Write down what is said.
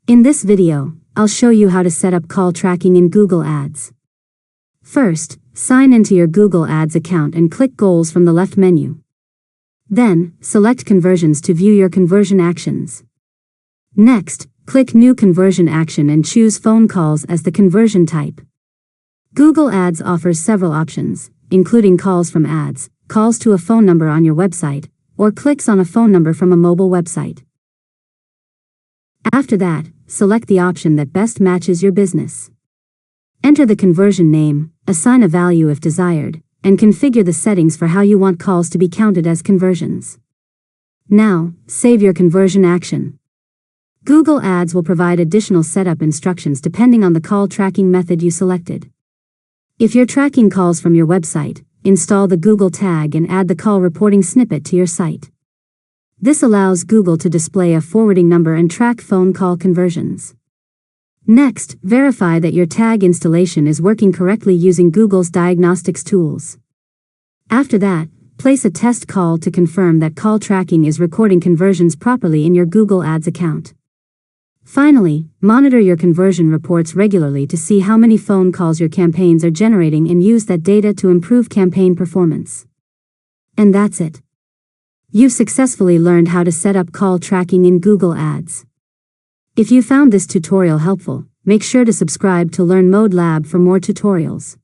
In this video, I'll show you how to set up call tracking in Google Ads. First, sign into your Google Ads account and click Goals from the left menu. Then, select Conversions to view your conversion actions. Next, click New Conversion Action and choose Phone Calls as the conversion type. Google Ads offers several options, including calls from ads, calls to a phone number on your website, or clicks on a phone number from a mobile website. After that, select the option that best matches your business. Enter the conversion name, assign a value if desired, and configure the settings for how you want calls to be counted as conversions. Now, save your conversion action. Google Ads will provide additional setup instructions depending on the call tracking method you selected. If you're tracking calls from your website, install the Google tag and add the call reporting snippet to your site. This allows Google to display a forwarding number and track phone call conversions. Next, verify that your tag installation is working correctly using Google's diagnostics tools. After that, place a test call to confirm that call tracking is recording conversions properly in your Google Ads account. Finally, monitor your conversion reports regularly to see how many phone calls your campaigns are generating and use that data to improve campaign performance. And that's it. You've successfully learned how to set up call tracking in Google Ads. If you found this tutorial helpful, make sure to subscribe to LearnModelab for more tutorials.